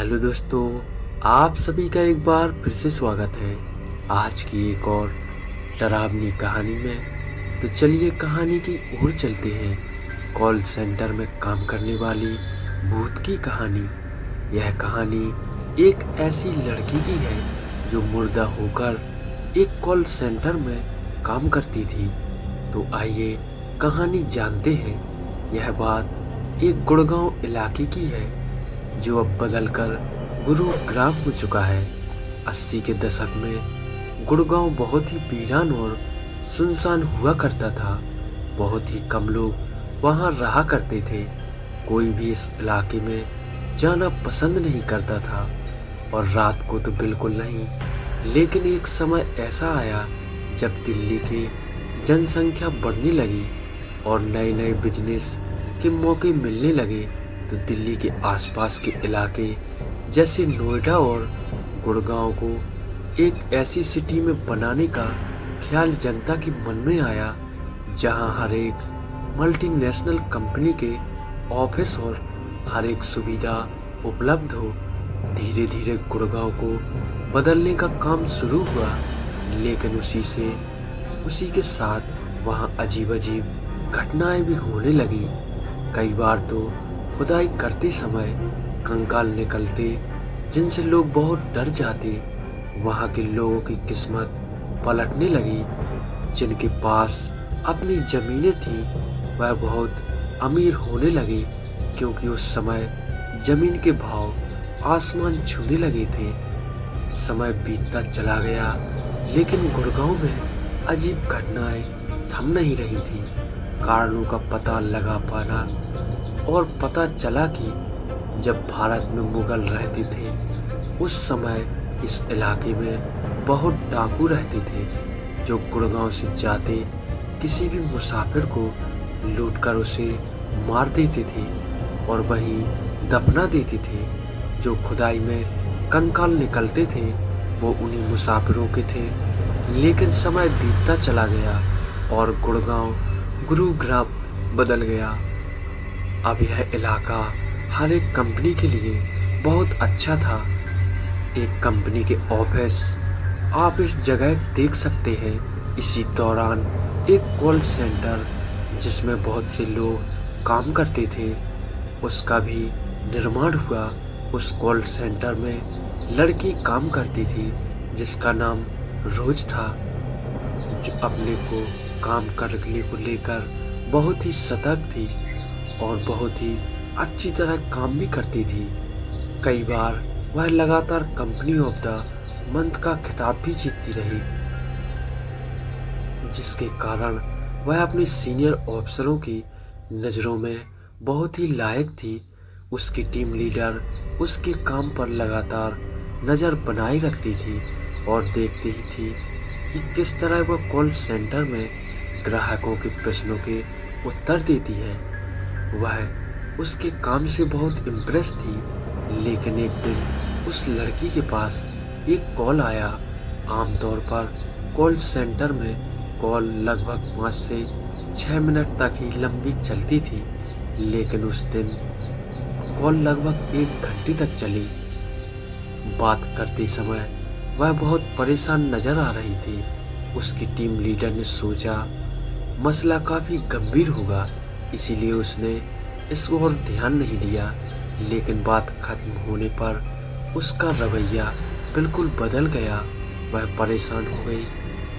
Hello दोस्तों, आप सभी का एक बार फिर से स्वागत है आज की एक और डरावनी कहानी में। तो चलिए कहानी की ओर चलते हैं। कॉल सेंटर में काम करने वाली भूत की कहानी। यह कहानी एक ऐसी लड़की की है जो मुर्दा होकर एक कॉल सेंटर में काम करती थी। तो आइए कहानी जानते हैं। यह बात एक गुड़गांव इलाके की है जो अब बदलकर गुरुग्राम हो चुका है। 80 के दशक में गुड़गांव बहुत ही वीरान और सुनसान हुआ करता था। बहुत ही कम लोग वहां रहा करते थे। कोई भी इस इलाके में जाना पसंद नहीं करता था और रात को तो बिल्कुल नहीं। लेकिन एक समय ऐसा आया जब दिल्ली की जनसंख्या बढ़ने लगी और नए नए बिजनेस के मौके मिलने लगे। तो दिल्ली के आसपास के इलाके जैसे नोएडा और गुड़गांव को एक ऐसी सिटी में बनाने का ख्याल जनता के मन में आया जहां हर एक मल्टीनेशनल कंपनी के ऑफिस और हर एक सुविधा उपलब्ध हो। धीरे धीरे गुड़गांव को बदलने का काम शुरू हुआ, लेकिन उसी के साथ वहां अजीब अजीब घटनाएं भी होने लगी। कई बार तो खुदाई करते समय कंकाल निकलते जिनसे लोग बहुत डर जाते। वहां के लोगों की किस्मत पलटने लगी। जिनके पास अपनी जमीनें थी वह बहुत अमीर होने लगे, क्योंकि उस समय जमीन के भाव आसमान छूने लगे थे। समय बीतता चला गया, लेकिन गुड़गांव में अजीब घटनाएं थम नहीं रही थी। कारणों का पता लगा पाना और पता चला कि जब भारत में मुगल रहते थे उस समय इस इलाके में बहुत डाकू रहते थे जो गुड़गांव से जाते किसी भी मुसाफिर को लूटकर उसे मार देते थे और वहीं दफना देते थे। जो खुदाई में कंकाल निकलते थे वो उन्हीं मुसाफिरों के थे। लेकिन समय बीतता चला गया और गुड़गांव गुरुग्राम बदल गया। अब यह इलाका हर एक कंपनी के लिए बहुत अच्छा था। एक कंपनी के ऑफिस आप इस जगह देख सकते हैं। इसी दौरान एक कॉल सेंटर जिसमें बहुत से लोग काम करते थे उसका भी निर्माण हुआ। उस कॉल सेंटर में लड़की काम करती थी जिसका नाम रोज था, जो अपने को काम करने को लेकर बहुत ही सतर्क थी और बहुत ही अच्छी तरह काम भी करती थी। कई बार वह लगातार कंपनी ऑफ द मंथ का खिताब भी जीतती रही, जिसके कारण वह अपने सीनियर ऑफिसरों की नज़रों में बहुत ही लायक थी। उसकी टीम लीडर उसके काम पर लगातार नज़र बनाए रखती थी और देखती ही थी कि किस तरह वह कॉल सेंटर में ग्राहकों के प्रश्नों के उत्तर देती है। वह उसके काम से बहुत इम्प्रेस थी। लेकिन एक दिन उस लड़की के पास एक कॉल आया। आमतौर पर कॉल सेंटर में कॉल लगभग 5 से 6 मिनट तक ही लंबी चलती थी, लेकिन उस दिन कॉल लगभग 1 घंटे तक चली। बात करते समय वह बहुत परेशान नजर आ रही थी। उसकी टीम लीडर ने सोचा मसला काफ़ी गंभीर होगा, इसीलिए उसने इसको और ध्यान नहीं दिया। लेकिन बात खत्म होने पर उसका रवैया बिल्कुल बदल गया। वह परेशान हो गई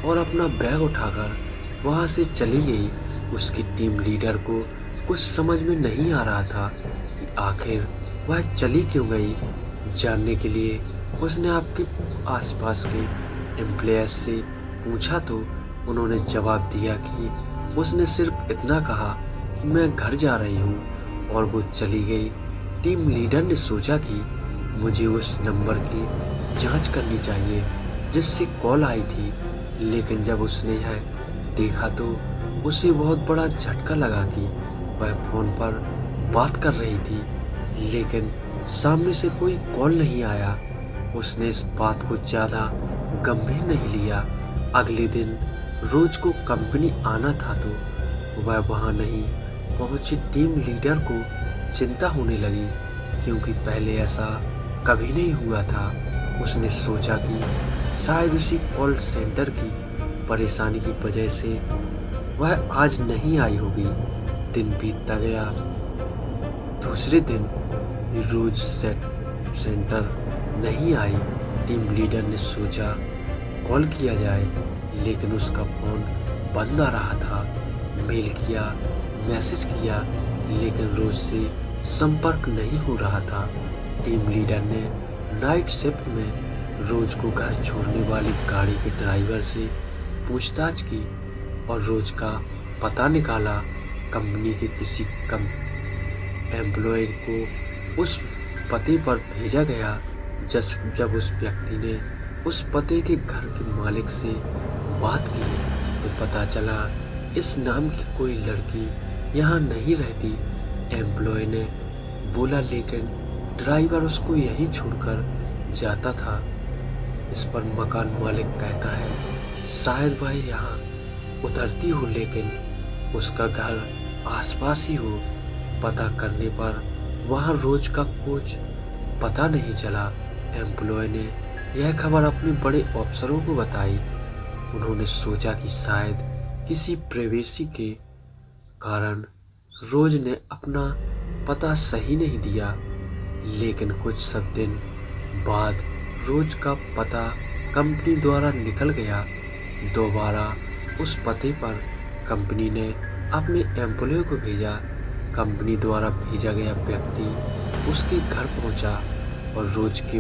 और अपना बैग उठाकर वहाँ से चली गई। उसकी टीम लीडर को कुछ समझ में नहीं आ रहा था कि आखिर वह चली क्यों गई। जानने के लिए उसने आपके आसपास के एम्प्लॉयर्स से पूछा तो उन्होंने जवाब दिया कि उसने सिर्फ इतना कहा कि मैं घर जा रही हूँ और वो चली गई। टीम लीडर ने सोचा कि मुझे उस नंबर की जांच करनी चाहिए जिससे कॉल आई थी, लेकिन जब उसने यह देखा तो उसे बहुत बड़ा झटका लगा कि वह फ़ोन पर बात कर रही थी, लेकिन सामने से कोई कॉल नहीं आया। उसने इस बात को ज़्यादा गंभीर नहीं लिया। अगले दिन रोज को कंपनी आना था तो वह वहाँ नहीं पहुंची। टीम लीडर को चिंता होने लगी, क्योंकि पहले ऐसा कभी नहीं हुआ था। उसने सोचा कि शायद उसी कॉल सेंटर की परेशानी की वजह से वह आज नहीं आई होगी। दिन बीतता गया। दूसरे दिन रोज सेंटर नहीं आई। टीम लीडर ने सोचा कॉल किया जाए, लेकिन उसका फ़ोन बंद आ रहा था। मेल किया, मैसेज किया, लेकिन रोज से संपर्क नहीं हो रहा था। टीम लीडर ने नाइट शिफ्ट में रोज को घर छोड़ने वाली गाड़ी के ड्राइवर से पूछताछ की और रोज का पता निकाला। कंपनी के किसी एम्प्लॉय को उस पते पर भेजा गया। जब उस व्यक्ति ने उस पते के घर के मालिक से बात की तो पता चला इस नाम की कोई लड़की यहाँ नहीं रहती। एम्प्लॉय ने बोला, लेकिन ड्राइवर उसको यहीं छोड़कर जाता था। इस पर मकान मालिक कहता है, शायद वह यहाँ उतरती हो, लेकिन उसका घर आसपास ही हो। पता करने पर वहाँ रोज का कुछ पता नहीं चला। एम्प्लॉय ने यह खबर अपने बड़े अफसरों को बताई। उन्होंने सोचा कि शायद किसी प्राइवेसी के कारण रोज ने अपना पता सही नहीं दिया। लेकिन कुछ सब दिन बाद रोज का पता कंपनी द्वारा निकल गया। दोबारा उस पते पर कंपनी ने अपने एम्प्लॉय को भेजा। कंपनी द्वारा भेजा गया व्यक्ति उसके घर पहुंचा और रोज के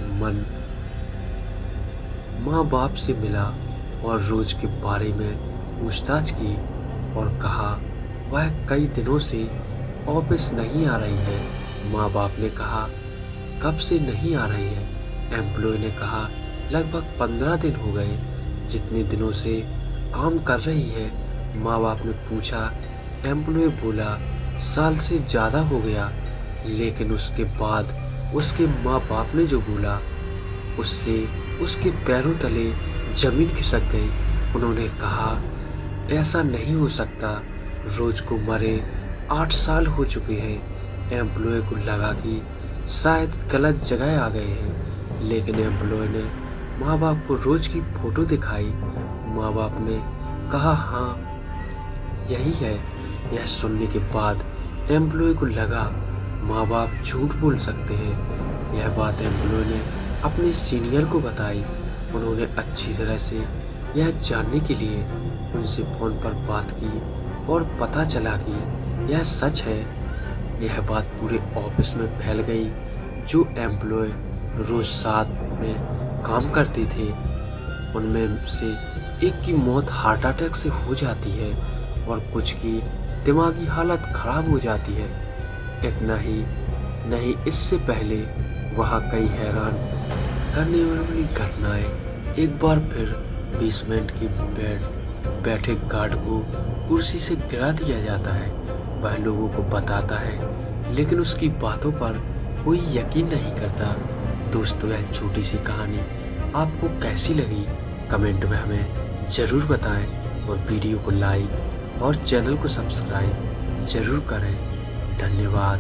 माँ बाप से मिला और रोज के बारे में पूछताछ की और कहा वह कई दिनों से ऑफिस नहीं आ रही है। माँ बाप ने कहा, कब से नहीं आ रही है? एम्प्लॉय ने कहा, लगभग 15 दिन हो गए। जितने दिनों से काम कर रही है? माँ बाप ने पूछा। एम्प्लॉय बोला, साल से ज़्यादा हो गया। लेकिन उसके बाद उसके माँ बाप ने जो बोला उससे उसके पैरों तले जमीन खिसक गई। उन्होंने कहा, ऐसा नहीं हो सकता, रोज को मरे 8 साल हो चुके हैं। एम्प्लॉय को लगा कि शायद गलत जगह आ गए हैं, लेकिन एम्प्लॉय ने माँ बाप को रोज की फ़ोटो दिखाई। माँ बाप ने कहा, हाँ यही है। यह सुनने के बाद एम्प्लॉय को लगा माँ बाप झूठ बोल सकते हैं। यह बात एम्प्लॉय ने अपने सीनियर को बताई। उन्होंने अच्छी तरह से यह जानने के लिए उनसे फ़ोन पर बात की और पता चला कि यह सच है। यह बात पूरे ऑफिस में फैल गई। जो एम्प्लॉय रोज साथ में काम करते थे उनमें से एक की मौत हार्ट अटैक से हो जाती है और कुछ की दिमागी हालत खराब हो जाती है। इतना ही नहीं, इससे पहले वहाँ कई हैरान करने वाली घटनाएं। एक बार फिर बेसमेंट के बैठे गार्ड को कुर्सी से गिरा दिया जाता है। वह लोगों को बताता है, लेकिन उसकी बातों पर कोई यकीन नहीं करता। दोस्तों, यह छोटी सी कहानी आपको कैसी लगी कमेंट में हमें ज़रूर बताएं और वीडियो को लाइक और चैनल को सब्सक्राइब ज़रूर करें। धन्यवाद।